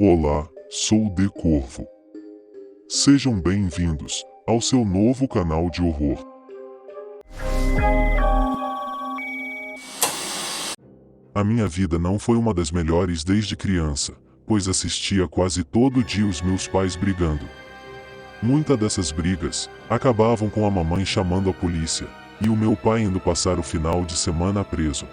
Olá, sou o De Corvo. Sejam bem-vindos ao seu novo canal de horror. A minha vida não foi uma das melhores desde criança, pois assistia quase todo dia os meus pais brigando. Muitas dessas brigas acabavam com a mamãe chamando a polícia, e o meu pai indo passar o final de semana preso.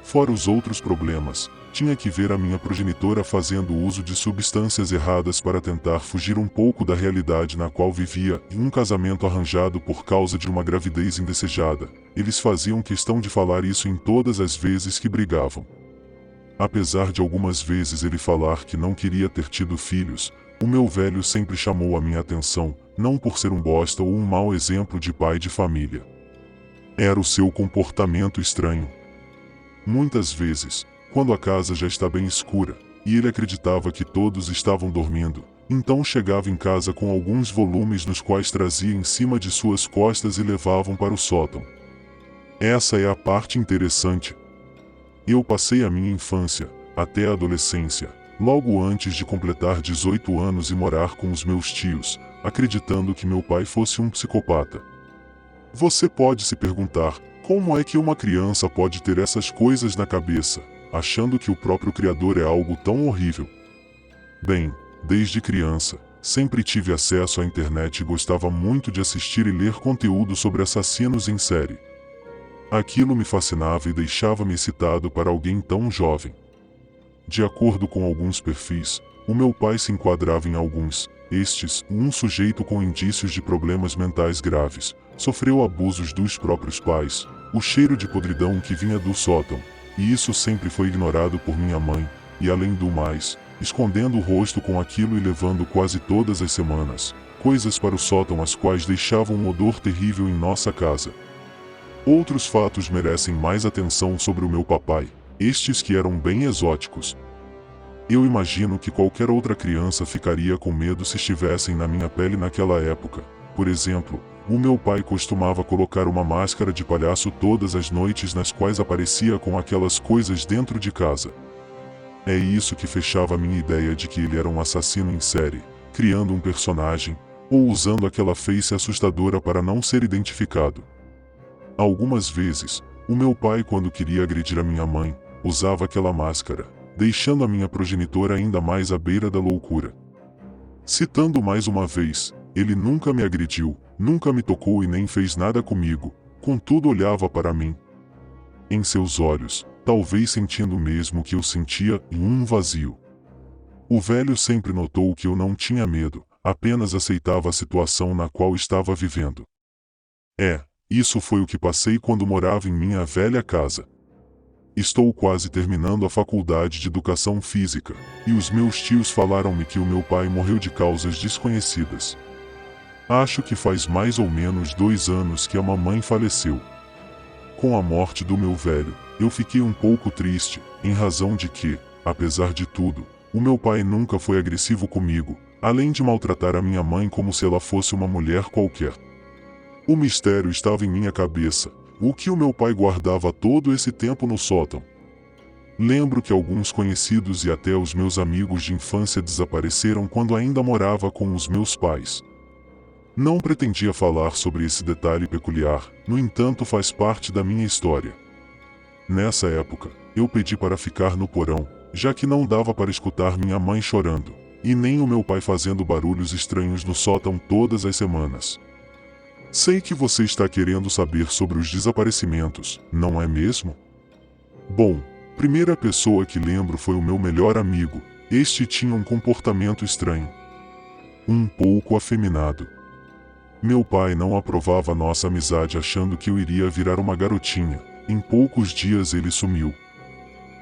Fora os outros problemas, tinha que ver a minha progenitora fazendo uso de substâncias erradas para tentar fugir um pouco da realidade na qual vivia, e um casamento arranjado por causa de uma gravidez indesejada. Eles faziam questão de falar isso em todas as vezes que brigavam. Apesar de algumas vezes ele falar que não queria ter tido filhos, o meu velho sempre chamou a minha atenção, não por ser um bosta ou um mau exemplo de pai de família. Era o seu comportamento estranho. Muitas vezes, quando a casa já está bem escura, e ele acreditava que todos estavam dormindo, então chegava em casa com alguns volumes nos quais trazia em cima de suas costas e levavam para o sótão. Essa é a parte interessante. Eu passei a minha infância, até a adolescência, logo antes de completar 18 anos e morar com os meus tios, acreditando que meu pai fosse um psicopata. Você pode se perguntar, como é que uma criança pode ter essas coisas na cabeça, achando que o próprio Criador é algo tão horrível? Bem, desde criança, sempre tive acesso à internet e gostava muito de assistir e ler conteúdo sobre assassinos em série. Aquilo me fascinava e deixava-me excitado para alguém tão jovem. De acordo com alguns perfis, o meu pai se enquadrava em alguns. Um sujeito com indícios de problemas mentais graves, sofreu abusos dos próprios pais, o cheiro de podridão que vinha do sótão, e isso sempre foi ignorado por minha mãe, e além do mais, escondendo o rosto com aquilo e levando quase todas as semanas, coisas para o sótão as quais deixavam um odor terrível em nossa casa. Outros fatos merecem mais atenção sobre o meu papai, estes que eram bem exóticos. Eu imagino que qualquer outra criança ficaria com medo se estivessem na minha pele naquela época. Por exemplo, o meu pai costumava colocar uma máscara de palhaço todas as noites nas quais aparecia com aquelas coisas dentro de casa. É isso que fechava a minha ideia de que ele era um assassino em série, criando um personagem, ou usando aquela face assustadora para não ser identificado. Algumas vezes, o meu pai, quando queria agredir a minha mãe, usava aquela máscara, deixando a minha progenitora ainda mais à beira da loucura. Citando mais uma vez, ele nunca me agrediu, nunca me tocou e nem fez nada comigo, contudo olhava para mim. Em seus olhos, talvez sentindo o mesmo que eu sentia, um vazio. O velho sempre notou que eu não tinha medo, apenas aceitava a situação na qual estava vivendo. Isso foi o que passei quando morava em minha velha casa. Estou quase terminando a faculdade de educação física, e os meus tios falaram-me que o meu pai morreu de causas desconhecidas. Acho que faz mais ou menos 2 anos que a mamãe faleceu. Com a morte do meu velho, eu fiquei um pouco triste, em razão de que, apesar de tudo, o meu pai nunca foi agressivo comigo, além de maltratar a minha mãe como se ela fosse uma mulher qualquer. O mistério estava em minha cabeça. O que o meu pai guardava todo esse tempo no sótão? Lembro que alguns conhecidos e até os meus amigos de infância desapareceram quando ainda morava com os meus pais. Não pretendia falar sobre esse detalhe peculiar, no entanto faz parte da minha história. Nessa época, eu pedi para ficar no porão, já que não dava para escutar minha mãe chorando, e nem o meu pai fazendo barulhos estranhos no sótão todas as semanas. Sei que você está querendo saber sobre os desaparecimentos, não é mesmo? Bom, primeira pessoa que lembro foi o meu melhor amigo. Este tinha um comportamento estranho. Um pouco afeminado. Meu pai não aprovava nossa amizade achando que eu iria virar uma garotinha. Em poucos dias ele sumiu.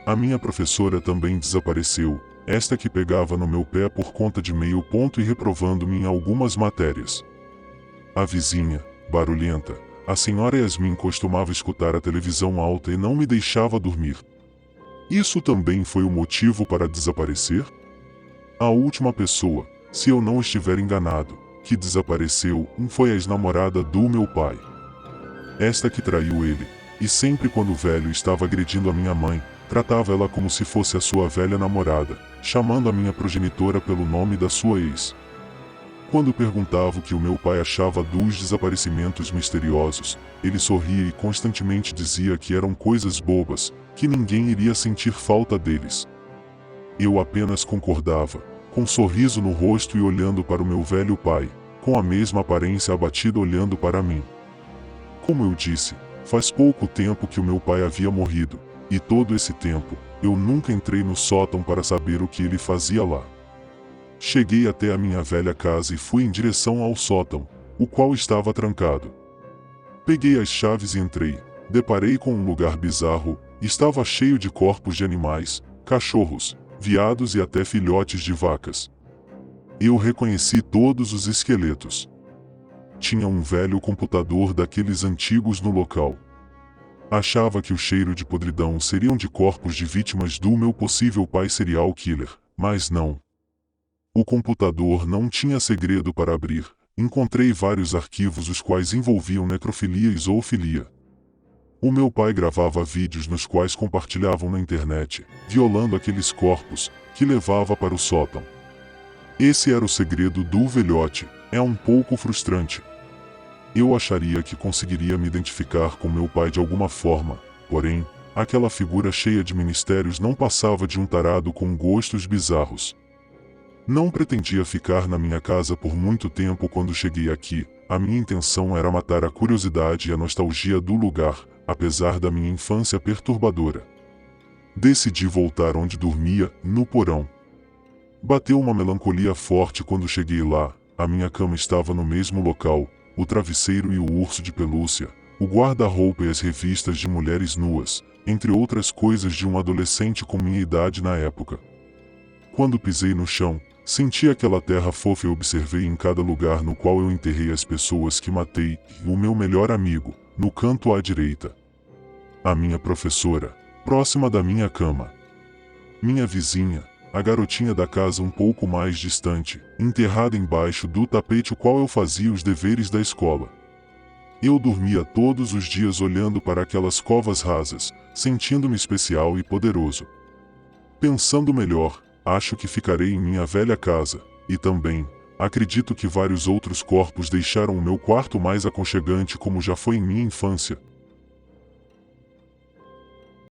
A minha professora também desapareceu, esta que pegava no meu pé por conta de meio ponto e reprovando-me em algumas matérias. A vizinha, barulhenta, a senhora Yasmin costumava escutar a televisão alta e não me deixava dormir. Isso também foi o motivo para desaparecer? A última pessoa, se eu não estiver enganado, que desapareceu, foi a ex-namorada do meu pai. Esta que traiu ele, e sempre quando o velho estava agredindo a minha mãe, tratava ela como se fosse a sua velha namorada, chamando a minha progenitora pelo nome da sua ex. Quando perguntava o que o meu pai achava dos desaparecimentos misteriosos, ele sorria e constantemente dizia que eram coisas bobas, que ninguém iria sentir falta deles. Eu apenas concordava, com um sorriso no rosto e olhando para o meu velho pai, com a mesma aparência abatida olhando para mim. Como eu disse, faz pouco tempo que o meu pai havia morrido, e todo esse tempo, eu nunca entrei no sótão para saber o que ele fazia lá. Cheguei até a minha velha casa e fui em direção ao sótão, o qual estava trancado. Peguei as chaves e entrei, deparei com um lugar bizarro, estava cheio de corpos de animais, cachorros, veados e até filhotes de vacas. Eu reconheci todos os esqueletos. Tinha um velho computador daqueles antigos no local. Achava que o cheiro de podridão seriam de corpos de vítimas do meu possível pai serial killer, mas não. O computador não tinha segredo para abrir. Encontrei vários arquivos os quais envolviam necrofilia e zoofilia. O meu pai gravava vídeos nos quais compartilhavam na internet, violando aqueles corpos, que levava para o sótão. Esse era o segredo do velhote. É um pouco frustrante. Eu acharia que conseguiria me identificar com meu pai de alguma forma, porém, aquela figura cheia de mistérios não passava de um tarado com gostos bizarros. Não pretendia ficar na minha casa por muito tempo quando cheguei aqui. A minha intenção era matar a curiosidade e a nostalgia do lugar, apesar da minha infância perturbadora. Decidi voltar onde dormia, no porão. Bateu uma melancolia forte quando cheguei lá. A minha cama estava no mesmo local, o travesseiro e o urso de pelúcia, o guarda-roupa e as revistas de mulheres nuas, entre outras coisas de um adolescente com minha idade na época. Quando pisei no chão, senti aquela terra fofa e observei em cada lugar no qual eu enterrei as pessoas que matei, e o meu melhor amigo, no canto à direita. A minha professora, próxima da minha cama. Minha vizinha, a garotinha da casa um pouco mais distante, enterrada embaixo do tapete o qual eu fazia os deveres da escola. Eu dormia todos os dias olhando para aquelas covas rasas, sentindo-me especial e poderoso. Pensando melhor, acho que ficarei em minha velha casa, e também, acredito que vários outros corpos deixaram o meu quarto mais aconchegante como já foi em minha infância,